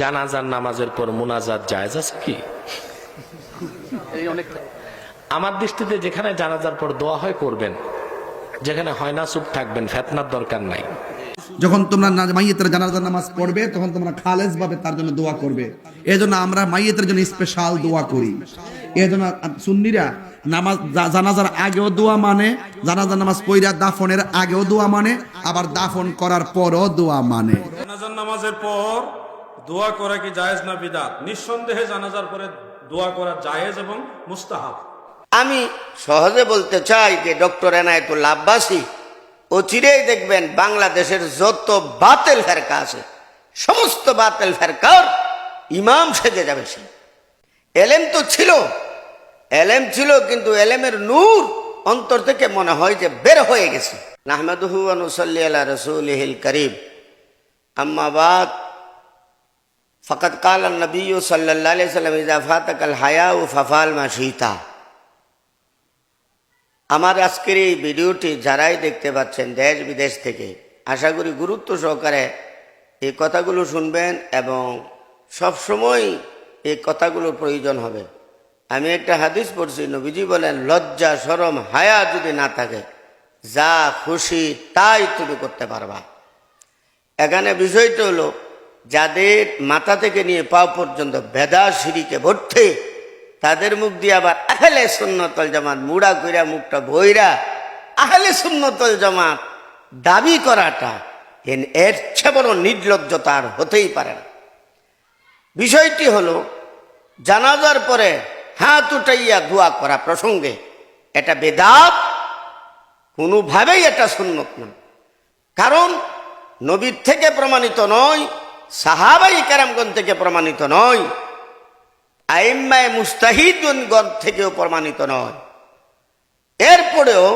জানাজার নামাজের পর মুনাজাত জায়েজ আছে কি? আমার দৃষ্টিতে যেখানে জানাজার পর দোয়া হয় করবেন, যেখানে হয় না চুপ থাকবেন, ফেতনার দরকার নাই। যখন তোমরা মাইয়েতের জানাজার নামাজ পড়বে তখন তোমরা খালেস ভাবে তার জন্য দোয়া করবে। এই জন্য আমরা মাইয়েতের জন্য স্পেশাল দোয়া করি। এই জন্য সুন্নিরা নামাজ জানাজার আগেও দোয়া মানে, জানাজার নামাজ পড়া দাফনের আগেও দোয়া মানে, আবার দাফন করার পরও দোয়া মানে। জানাজার নামাজের পর দোয়া করা কি জায়েজ না বিদআত? নিঃসন্দেহে জানাজার পরে দোয়া করা জায়েজ এবং মুস্তাহাব। আমি সহজে বলতে চাই যে ডক্টর এনায়েতুল্লাহ আব্বাসী অচিরেই দেখবেন বাংলাদেশের যত বাতিল ফেরকা আছে সমস্ত বাতিল ফেরকার ইমাম সেজে যাবে সে। এলেম তো ছিল, এলেম ছিল, কিন্তু এলেমের নূর অন্তর থেকে মনে হয় যে বের হয়ে গেছে। নাহমাদুহু ওয়া নুসাল্লি আলা রাসূলিহিল কারীম, আম্মা বাদ, ফাকাদ ক্বালা নবী সাল্লাল্লাহু আলাইহি ওয়াসাল্লাম ইযা ফাতাকাল হায়াউ ফাফআল মা শিতা। আমার আজকের এই ভিডিওটি যারাই দেখতে পাচ্ছেন দেশ বিদেশ থেকে, আশা করি গুরুত্ব সহকারে এই কথাগুলো শুনবেন এবং সবসময় এই কথাগুলোর প্রয়োজন হবে। আমি একটা হাদিস পড়ছি, নবীজি বলেন, লজ্জা শরম হায়া যদি না থাকে যা খুশি তাই তুমি করতে পারবা। এখানে বিষয়টা হলো যাদের মাথা থেকে নিয়ে পা পর্যন্ত বেদা শিরিকে ভর্তি, তাদের মুখ দিয়ে আবার আহলে সুন্নতল জামাত মুড়া কইরা মুখটা বইরা আহলে সুন্নতল জামাত দাবি করাটা এর চেয়ে বড় নির্লজ্জতা আর হতেই পারে না। বিষয়টি হলো জানাজার পরে হাত উঠাইয়া দোয়া করা প্রসঙ্গে এটা বেদাত, কোনোভাবেই এটা সুন্নত না। কারণ নবীর থেকে প্রমাণিত নয়, সাহাবাই কেরামগণ থেকে প্রমাণিত নয়, আইম্মায়ে মুস্তাহিদগণ থেকেও প্রমাণিত নয়। এরপরেও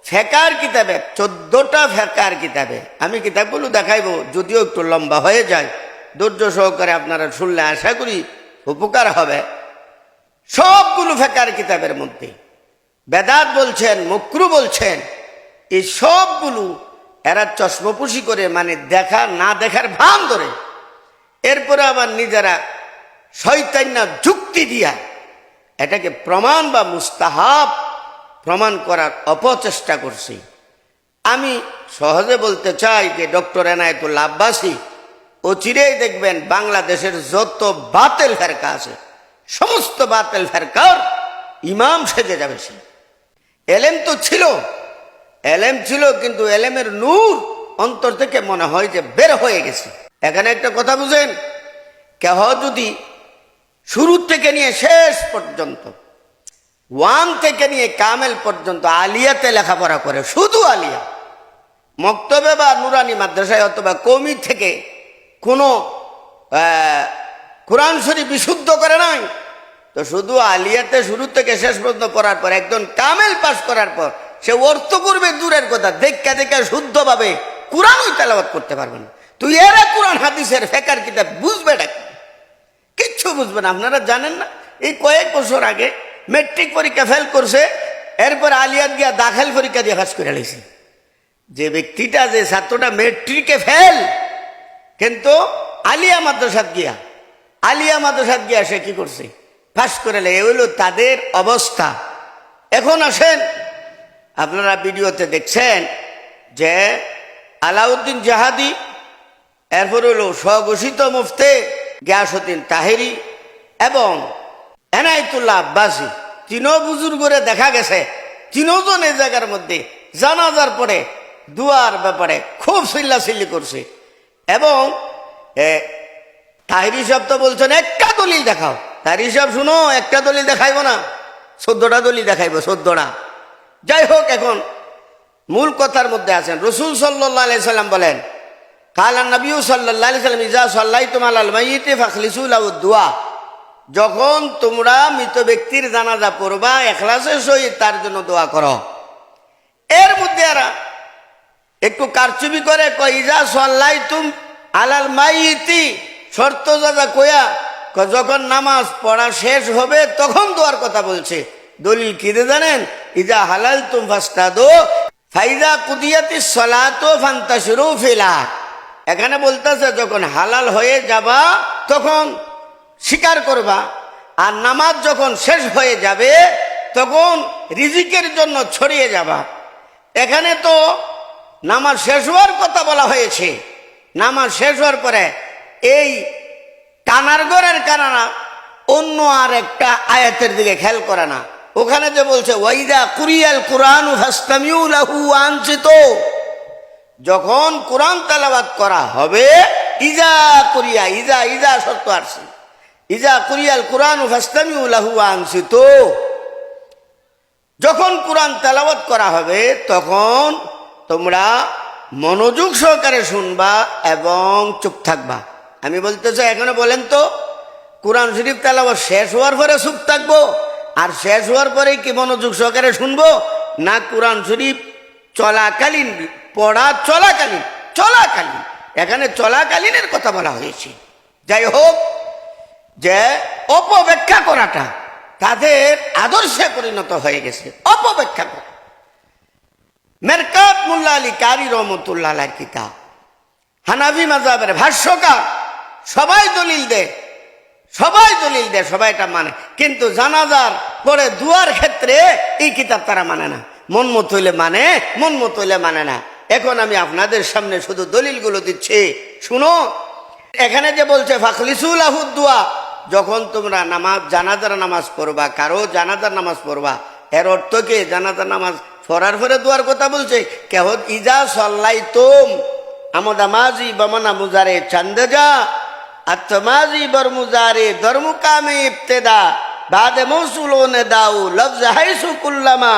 ফেকার কিতাবে 14টা ফেকার কিতাবে, আমি কিতাবগুলো দেখাইব, যদিও একটু লম্বা হয়ে যায়, ধৈর্য সহকারে আপনারা শুনলে আশা করি উপকার হবে। সবগুলো ফেকার কিতাবের মধ্যে বেদাত বলছেন, মুকরু বলছেন, এই সবগুলো এরা চশমপুষি করে, মানে দেখা না দেখার ভান ধরে, এরপরে আবার নিজেরা শয়তান্না যুক্তি দিয়া এটাকে প্রমাণ বা মুস্তাহাব প্রমাণ করার অপচেষ্টা করছি। আমি সহজে বলতে চাই যে ডক্টর এনায়েতুল্লাহ আব্বাসী অচিরেই দেখবেন বাংলাদেশের যত বাতিল ফেরকা আছে সমস্ত বাতিল ফেরকার ইমাম সেজে যাবে সে। এলেম তো ছিল, এলেম ছিল, কিন্তু এলেমের নূর অন্তর থেকে মনে হয় যে বের হয়ে গেছে। এখানে একটা কথা বুঝেন, কেহ যদি শুরু থেকে নিয়ে শেষ পর্যন্ত, 1 থেকে নিয়ে কামেল পর্যন্ত আলিয়াতে লেখাপড়া করে, শুধু আলিয়া, মক্তবে বা নুরানি মাদ্রাসায় অথবা কওমি থেকে কোনো কোরআন শরীফ বিশুদ্ধ করে নাই, তো শুধু আলিয়াতে শুরু থেকে শেষ পর্যন্ত পড়ার পর একজন কামেল পাশ করার পর সে অর্থ করবে দূরের কথা, দেখা দেখা শুদ্ধভাবে কোরআনই তেলাওয়াত করতে পারবে না। তুই এরা কোরআন হাদিসের ফেকার কিতাব বুঝবে না, কিচ্ছু বুঝবে না। আপনারা জানেন না, এই কয়েক বছর আগে মেট্রিক পরীক্ষা ফেল করছে, এরপর আলিয়াত গিয়া দাখিল পরীক্ষা দিয়ে পাস করে আলাইছে। যে ব্যক্তিটা, যে ছাত্রটা মেট্রিকে ফেল, কিন্তু আলিয়া মাদ্রাসাত গিয়া সে কি করছে, পাস করে লে। হইল তাদের অবস্থা। এখন আসেন, আপনারা ভিডিওতে দেখছেন যে আলাউদ্দিন জাহাদি, এরপর হলো স্বঘোষিত মুফতি গিয়াসউদ্দিন তাহেরি এবং এনায়েতুল্লাহ আব্বাসী, তিনও বুজুর্গরে দেখা গেছে তিনজন এই জায়গার মধ্যে জানাজার পরে দুয়ার ব্যাপারে খুব চিল্লাচিল্লি করছে। এবং তাহেরি সাহেব তো বলছেন একটা দলিল দেখাও। তাহেরি সাহেব শুনো, একটা দলিল দেখাইব না, 14টা দলিল দেখাইব, 14টা। যাই হোক, এখন মূল কথার মধ্যে আছেন। রাসূল সাল্লাল্লাহু আলাইহি সাল্লাম বলেন, কালা নবী সাল্লাল্লাহু আলাইহি সাল্লাম, ইজা সাল্লাইতুম আলাল মাইয়িতি ফাখলিসু লাহু দুআ, যখন তোমরা মৃত ব্যক্তির জানাজা পড়বা ইখলাসের সহিত তার জন্য দোয়া করো। এর মধ্যে এরা একটু কারচুপি করে কয়, ইজা সাল্লাইতুম আলাল মাইয়িতি, শর্ত জায়গা কয়া যখন নামাজ পড়া শেষ হবে তখন দোয়ার কথা বলছে। দলিল কি জানেন? ইজা হালালতুম ফাস্তাদু ফাইজা কুদিয়াতিস সালাতু ফান্তাশিরু ফিল আরদ। এখানে বলতেছে যখন হালাল হয়ে যাবা তখন স্বীকার করবা, আর নামাজ যখন শেষ হয়ে যাবে তখন রিজিকের জন্য ছড়িয়ে যাবা। এখানে তো নামাজ শেষ হওয়ার কথা বলা হয়েছে। নামাজ শেষ হওয়ার পরে এই টানার ঘরের কারণে অন্য আর একটা আয়াতের দিকে খেয়াল করে না। ওখানে যে বলছে ওয়াইদা কুরিয়াল কুরআনু ফাসতামিউ লাহু ওয়া আনসিতু, যখন কোরআন তেলাওয়াত করা হবে, ইজা কুরিয়া, ইজা ইজা শর্ত আসছে, ইজা কুরিয়াল কুরআনু ফাসতামিউ লাহু ওয়া আনসিতু, যখন কোরআন তেলাওয়াত করা হবে তখন তোমরা মনোযোগ সহকারে শুনবা এবং চুপ থাকবা। আমি বলতে চাই, এখানে বলেন তো কোরআন শরীফ তেলাওয়াত শেষ হওয়ার পরে চুপ থাকবো আর শেষ হওয়ার পরে কি মনোযোগ সহকারে শুনবো, না কোরআন শরীফ চলাকালীন পড়া চলাকালীন? চলাকালীন, এখানে চলাকালীনের কথা বলা হয়েছে। যাই হোক, যে অপব্যাখ্যা করাটা তাদের আদর্শে পরিণত হয়ে গেছে, অপব্যাখ্যা করা। মেরকাত মোল্লা আলী কারি রহমতুল্লাহ আলাইহির কিতাব, হানাফি মাযহাবের ভাষ্যকার, সবাই দলিল দেয়, সবাই দলিল দেয়, সবাই এটা মানে, কিন্তু জানাজার পরে দুয়ার ক্ষেত্রে এই কিতাব তারা মানে না। মন মত হইলে মানে, মন মত হইলে মানে না। এখন আমি আপনাদের সামনে শুধু দলিলগুলো দিচ্ছি, শুনো। এখানে যে বলছে ফাখলিসু লাহু দুয়া, যখন তোমরা নামাজ জানাজার নামাজ পড়বা, কারো জানাজার নামাজ পড়বা, এর অর্থ কি জানাজার নামাজ পড়ার পরে দুয়ার কথা বলছে? কেহ ইজা সাল্লাইতুম আমদা মাজি বামানা মুজারে চান্দেজা আত্মাজি বরমুজারে দরমুকামে ইবতেদা বাদে মৌসুলোনে দাউ লফজ হাইসু কুল্লামা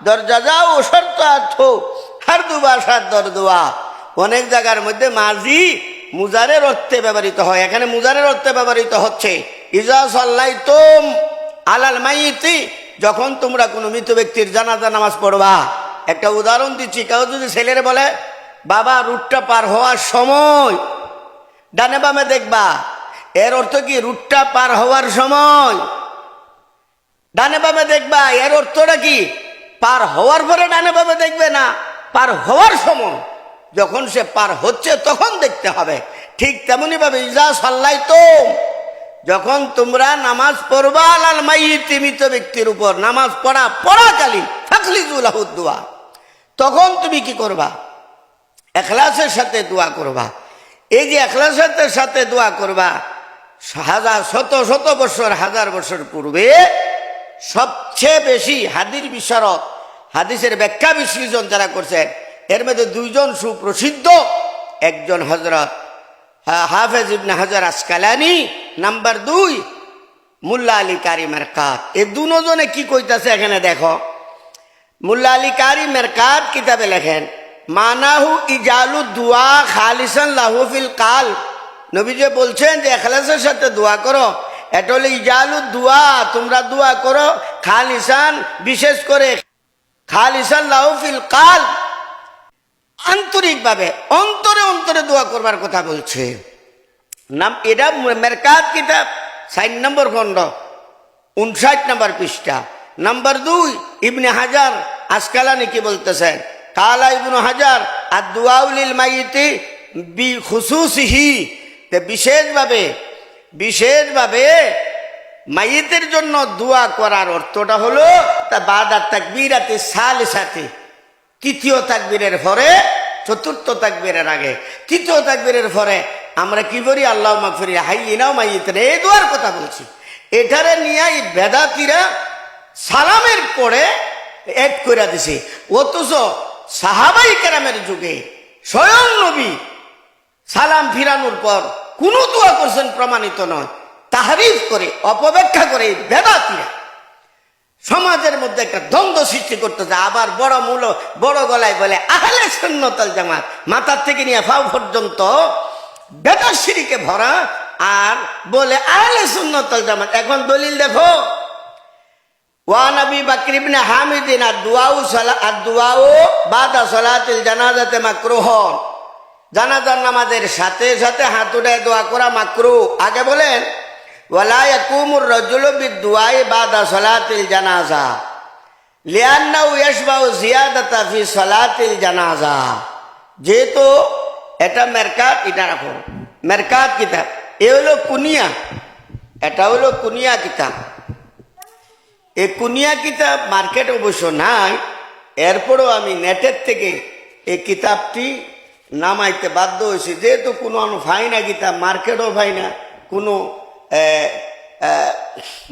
দরজা যাও শর্ত আথো হার দুবাসার দরদুয়া। অনেক জায়গার মধ্যে মাজি মুজারের অর্থে ব্যবহৃত হয়, এখানে মুজারের অর্থে ব্যবহৃত হচ্ছে। ইজা সাল্লাইতুম আলাল মাইতি, যখন তোমরা কোনো মৃত ব্যক্তির জানাজা নামাজ পড়বা। একটা উদাহরণ দিচ্ছি, কেউ যদি ছেলের বলে বাবা রুটটা পার হওয়ার সময় ডানে বামে দেখবা, এর অর্থ কি রুটটা পার হওয়ার সময় ডানে বামে দেখবা, এর অর্থটা কি পার হওয়ার পরে ডানে বামে দেখবে না, পার হওয়ার সময় যখন সে পার হচ্ছে তখন দেখতে হবে। ঠিক তেমনি ভাবে ইজা সাল্লাইতুম, যখন তোমরা নামাজ পড়বা আলাল মাইয়িতি, মৃত ব্যক্তির উপর নামাজ পড়াকালীন ফাখলিজু লাহু দুয়া, তখন তুমি কি করবা? ইখলাসের সাথে দোয়া করবা। এই যে ইখলাসের সাথে দোয়া করবা, হাজার শত শত বছর হাজার বছর পূর্বে সবচেয়ে বেশি হাদিস বিশারদ, হাদিসের ব্যাখ্যা বিশ্লেষণ যারা করছেন, এর মধ্যে দুইজন সুপ্রসিদ্ধ, একজন হযরত হাফেজ ইবনে হাজার আসকালানি, নাম্বার 2 মোল্লা আলী কারি মেরকাত। এই দুজনে কি কইতাছে এখানে দেখো। মোল্লা আলী কারি মেরকাত কিতাবে লেখেন, মানাহু ইজালু দুয়া খালিসান লাহু ফিল কাল, নবী যে বলছেন যে ইখলাসের সাথে দোয়া করো, এটা হলো ইজালু দুয়া, তোমরা দোয়া করো খালিসান, বিশেষ করে খালিসান লাহু ফিল কাল, আন্তরিকভাবে অন্তরে অন্তরে দোয়া করবার কথা বলছে। নাম এটা মেরকাত কিতাব 4 নম্বর খণ্ড 59 নম্বর পৃষ্ঠা। নাম্বার 2 ইবনে হাজার আসকালানি কি বলতেছেন, কালা ইবনে হাজার আদ-দুআউ লিল মাইয়িতি বিখুসুসিহি, বিশেষভাবে মাইয়িতের জন্য দোয়া করার অর্থটা হলো তা বাদা তাকবীরাতি সালিসাতি, তৃতীয় তাকবীরের পরে, চতুর্থ তাকবীরের আগে, তৃতীয় তাকবীরের পরে আমরা কি করি? আল্লাহুম্মা গফির হাইয়িনা ওয়া মাইয়িতিনা, এই দোয়ার কথা বলছি। এটারে নিয়ে বেদাতীরা সালামের পরে এড করে দিছে, অথচ সাহাবাই কেরামের যুগে স্বয়ং নবী সালাম ফিরানোর পর কোন দোয়া করছেন প্রমাণিত নয়। তাহরিফ করে, অপব্যাখ্যা করে বেদাতীরা সমাজের মধ্যে একটা দ্বন্দ্ব সৃষ্টি করতেছে। আবার বড় গলায় বলে আহলে সুন্নাত ওয়াল জামাত, মাথার থেকে নিয়ে পাও পর্যন্ত বেদাত শিরকে ভরা, আর বলে আহলে সুন্নাত ওয়াল জামাত। এখন দলিল দেখো, ওয়ান আবি বকর ইবনে হামিদিন আদ-দুআউ বাদা সালাতিল জানাজাতে মাকরুহ, জানাজার নামাজের সাথে সাথে হাত উঠায় দোয়া করা মাকরুহ। আগে বলেন ওয়ালা ইয়াকুমুর রাজুলু বিদ-দুআই বাদা সালাতিল জানাজা লিআন্নাহু ইয়াশবাউ জিয়াদাতা ফি সালাতিল জানাজা, যেহেতু এটা মেরকাত, এটা রাখো মেরকাত কিতাব। এ হলো কুনিয়া, এটা হলো কুনিয়া কিতাব। এই কুনিয়া কিতাব মার্কেট অবশ্য নাই, এরপরও আমি নেটের থেকে এই কিতাবটি নামাইতে বাধ্য হয়েছি, যেহেতু কোনো পাই না কিতাব, মার্কেটও পাই না, কোনো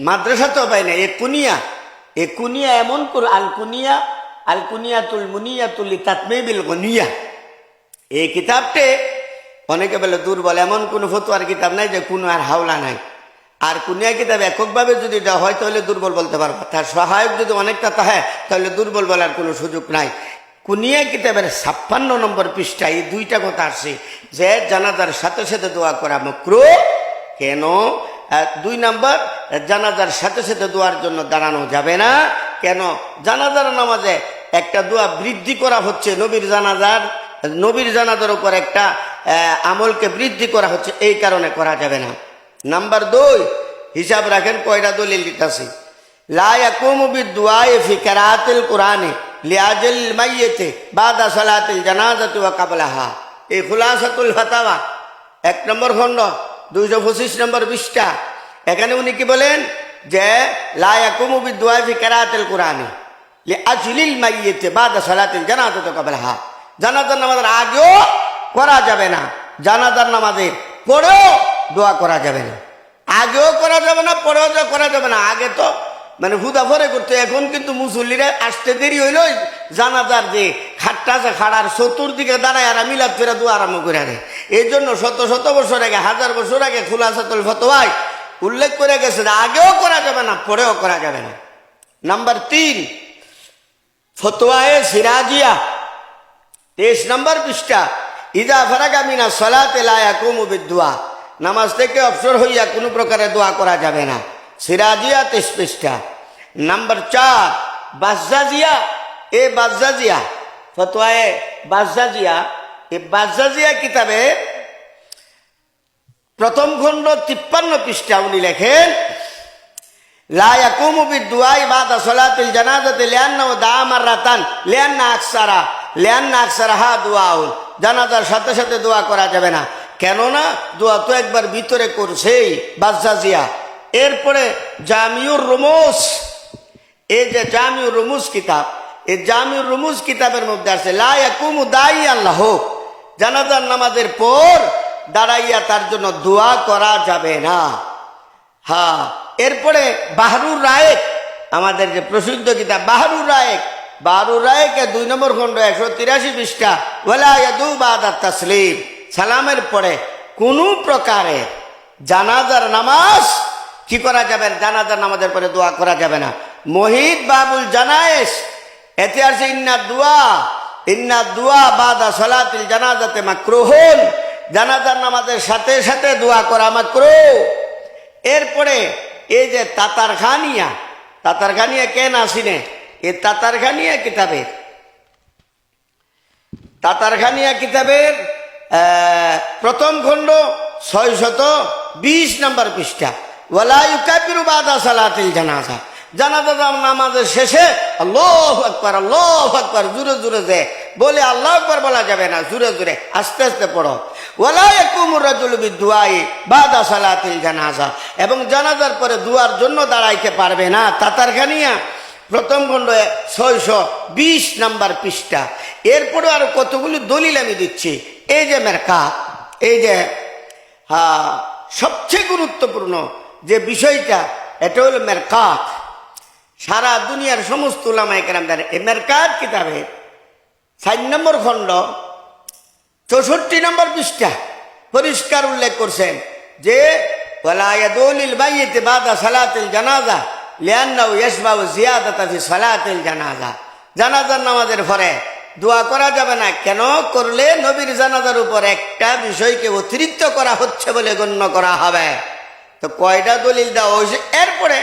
মাদ্রাসাতেও পাই না। এ কুনিয়া এমন করে আল কুনিয়াতুল মুনিয়াতুল তাতমিবিল গুনিয়া। এই কিতাবটে অনেকে বলে দুর্বল, এমন কোনো ফতোয়ার কিতাব নাই যে কোনো আর হাওলা নাই। আর কুনিয়া কিতাব এককভাবে যদি দেওয়া হয় তাহলে দুর্বল বলতে পারবো, তার সহায়ক যদি অনেকটা থাকে তাহলে দুর্বল বলার কোনো সুযোগ নাই। কুনিয়া কিতাবের 56 নম্বর পৃষ্ঠায় এই দুইটা কথা আসছে যে জানাজার সাথে সাথে দোয়া করা মাকরুহ। কেন? 2 নম্বর, জানাজার সাথে সাথে দোয়ার জন্য দাঁড়ানো যাবে না। কেন? জানাজার নামাজে একটা দোয়া বৃদ্ধি করা হচ্ছে, নবীর জানাজার উপর একটা আমলকে বৃদ্ধি করা হচ্ছে, এই কারণে করা যাবে না। নাম্বার 2, হিসাব রাখেন কয়টা দলিল দিতেছি। লা ইয়াকুমু বিদুআই ফি কিরাআতিল কুরআনি লিআজিল মাইয়িতি বাদা সালাতিল জানাজাতি ওয়া ক্বাবলাহা। এই খুলাসাতুল ফাতাওয়া 1 নম্বর খণ্ড 225 নম্বর পৃষ্ঠা। এখানে উনি কি বলেন যে লা ইয়াকুমু বিদুআই ফি কিরাআতিল কুরআনি লিআজিলিল মাইয়িতি বাদা সালাতিল জানাজাতি ওয়া ক্বাবলাহা। জানাজার নামাজের আগেও করা যাবে না, জানাজার নামাজের পরেও দোয়া করা যাবে না। আগেও করা যাবে না, পরেও করা যাবে না। আগে তো মানে হুদা ফরে করতে, এখন কিন্তু মুসল্লিরা আসতে দেরি হইল, জানাজার যে খাটটা আছে খাড়ার চতুর্দিকে দাঁড়ায় আর মিলাদ ফেরা দোয়া আরম্ভ করে দেয়। এই জন্য শত শত বছর আগে, 1000 বছর আগে খুলাসাতুল ফাতওয়ায় উল্লেখ করে গেছে যে আগেও করা যাবে না, পরেও করা যাবে না। নাম্বার 3, ফতোয়ায়ে সিরাজিয়া 23 নম্বর পৃষ্ঠা। ইজা ফারাগা মিনাস সালাতি লা ইয়াকুমু বিদুআ। নামাজ থেকে অবসর হইয়া কোনো প্রকারে দোয়া করা যাবে না। সিরাজিয়া 23 পৃষ্ঠা। নাম্বার 4, বাজ্জাজিয়া। এ বাজ্জাজিয়া ফতোয়ায়ে বাজ্জাজিয়া, এই বাজ্জাজিয়া কিতাবে 1ম খণ্ড 53 পৃষ্ঠা উনি লেখেন লা ইয়াকুমু বিদুআ বাদা সালাতিল জানাজাতি লিআন্নাহু দাআ মাররাতান লিআন্না আকসারাহা দুআউন। জানাজার সাথে সাথে দোয়া করা যাবে না, কেননা দোয়া তো একবার ভিতরে করছেই বাজ্জাজিয়া। এরপরে জামিউর রুমুস, এই যে জামিউর রুমুস কিতাব, এই জামিউর রুমুস কিতাবের মধ্যে আছে লা ইয়াকুমু দাইয়ান লাহু। জানাজার নামাজের পর দাঁড়াইয়া তার জন্য দোয়া করা যাবে না। হ্যাঁ, এরপরে বাহরুর রায়েক, আমাদের যে প্রসিদ্ধ কিতাব বাহরুর রায়েকে 2 নম্বর খণ্ড 183 পৃষ্ঠা। ওয়ালা ইয়াদু বাদা তাসলিম। সালামের পরে কোনো প্রকারে জানাজার নামাজ কি করা যাবে? জানাজার নামাজের পরে দোয়া করা যাবে না। মুহিত বাবুল জানায়েস এতে আছে ইন্না দুআ বাদা সালাতিল জানাজাতে মাকরুহুন। জানাজার নামাজের সাথে সাথে দোয়া করা মাকরুহ। এরপরে এই যে তাতারখানিয়া কেন আসিনে, এই তাতারখানিয়া কিতাবের 1ম খণ্ড 620 নম্বর পৃষ্ঠা। ওয়ালা ইউকাব্বিরু বাদা সালাতিল জানাজা। জানাজা নামাজের শেষে আল্লাহু আকবার জোরে জোরে যে বলে আল্লাহু আকবার বলা যাবে না, জোরে জোরে আস্তে আস্তে পড়ো। ওয়ালা ইয়াকুমু রাজুলু বিদুআই বাদা সালাতিল জানাজা। এবং জানাজার পরে দুয়ার জন্য দাঁড়াইতে পারবে না। তাতারখানিয়া 1ম খণ্ড 620 নম্বর পৃষ্ঠা। এরপরে আরো কতগুলো দলিল আমি দিচ্ছি। এই যে মেরকাত, এই যে সবচেয়ে গুরুত্বপূর্ণ যে বিষয়টা, এটা হলো মেরকাত। সারা দুনিয়ার সমস্ত উলামায়ে কেরাম জানে এই মেরকাত কিতাবে 4 নম্বর খণ্ড 64 নম্বর পৃষ্ঠা পরিষ্কার উল্লেখ করছেন যে ওয়ালা ইয়াদুলিল মাইয়িত বাদা সালাতিল জানাজা লিআন্নাহু ইয়াশবাউ জিয়াদাতা ফি সালাতিল জানাজা। জানাজার নামাজের পরে দোয়া করা যাবে না। কেন? করলে নবীর জানাজার উপর একটা বিষয়কে অতিরিক্ত করা হচ্ছে বলে গণ্য করা হবে। তো কয়টা দলিল দেওয়া হয়েছে। এরপরে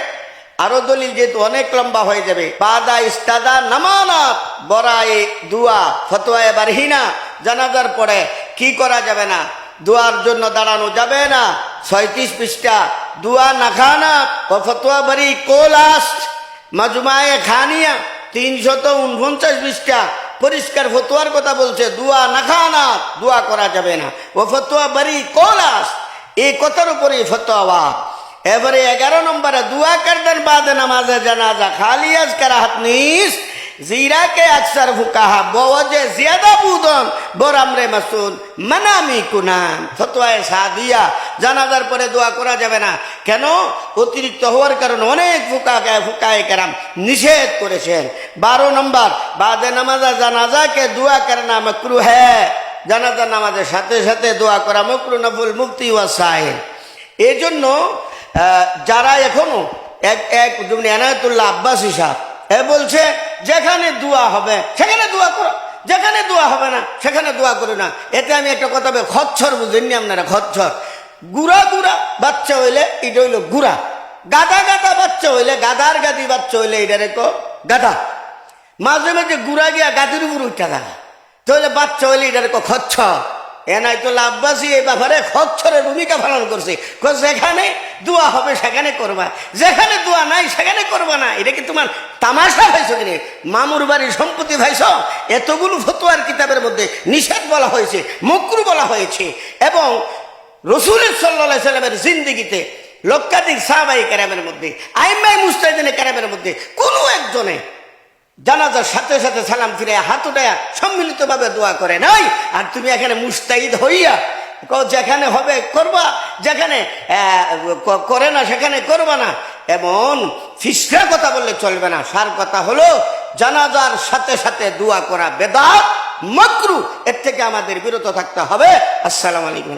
আরো দলিল যেহেতু অনেক লম্বা হয়ে যাবে। বাদা ইস্তাদা নামানাত বরাই দুয়া ফতোয়ায়ে বারহিনা। জানাজার পরে কি করা যাবে না? দোয়ার জন্য দাঁড়ানো যাবে না। 36 পৃষ্ঠা। দুয়া না খানা ও ফতোয়া বারি কোলাস্ট মাজমায়ে খানিয়া 349 পৃষ্ঠা। পরিষ্কার ফতোয়ার কথা বলছে, দুয়া না খানা, দোয়া করা যাবে না। ও ফতোয়া বাড়ি কোলাস, এই কথার উপরে ফতোয়া। এবারে 11 নম্বরে दुआ करने बाद नमाज जनाजा खाली अज कराहत नीस जीरा के अक्सर फुकाहा बवजे ज्यादा बुदन बोरामरे मसून मनामी कुनान फतोয়া সাদিয়া জানাজার পরে দোয়া করা যাবে না। কেন? অতিরিক্ত হওয়ার কারণে অনেক ফুকায়ে কেরাম নিষেধ করেছেন। 12 নম্বর বাদে নামাজা জানাজা কে দোয়া करना मकरूह है। জানাজা নামাজের সাথে সাথে দোয়া করা মাকরুহ নফল মুফতি ওয়া সাহির। এই জন্য যারা এখনো এক যেমন এনায়েতুল্লাহ আব্বাসী সাহেব এ বলছে যেখানে দোয়া হবে সেখানে দোয়া করো, যেখানে দোয়া হবে না সেখানে দোয়া করো না। এতে আমি একটা কথা বলি, খচ্চর বুঝেননি আপনারা? খচ্চর গুড়া গুড়া বাচ্চা হইলে এটা হইলো গুড়া, গাদা গাদা বাচ্চা হইলে গাদার গাদি বাচ্চা হইলে এটা রেখো গাদা। মাঝে মাঝে গুড়া গিয়া গাদির উপর উঠা থাকা তাহলে বাচ্চা হইলে এটা রেখো খচ্চর। এনায়েতুল্লাহ আব্বাসী এই ব্যাপারে খচ্চরের ভূমিকা পালন করছে। যেখানে দোয়া হবে সেখানে করবা, যেখানে দোয়া নাই সেখানে করবা না। এটা কি তোমার তামাশা ভাইছ কিনে? মামুর বাড়ির সম্পত্তি ভাইছ? এতগুলো ফতোয়ার কিতাবের মধ্যে নিষেধ বলা হয়েছে, মাকরুহ বলা হয়েছে। এবং রাসূল সাল্লাল্লাহু আলাইহি সাল্লামের জিন্দেগিতে লক্ষাধিক সাহাবায়ে কেরামের মধ্যে, আইম্মায়ে মুজতাহিদিনে কেরামের মধ্যে কোনো একজনে জানাজার সাথে সাথে সালাম ফিরে হাত উঠায়া সম্মিলিতভাবে দোয়া করে নাই। আর তুমি এখানে মুস্তাহিদ হইয়া যেখানে হবে করবা, যেখানে করে না সেখানে করবা না, এমন ফিসরা কথা বললে চলবে না। সার কথা হলো জানাজার সাথে সাথে দোয়া করা বেদাত, মাকরুহ। এর থেকে আমাদের বিরত থাকতে হবে। আসসালামু আলাইকুম।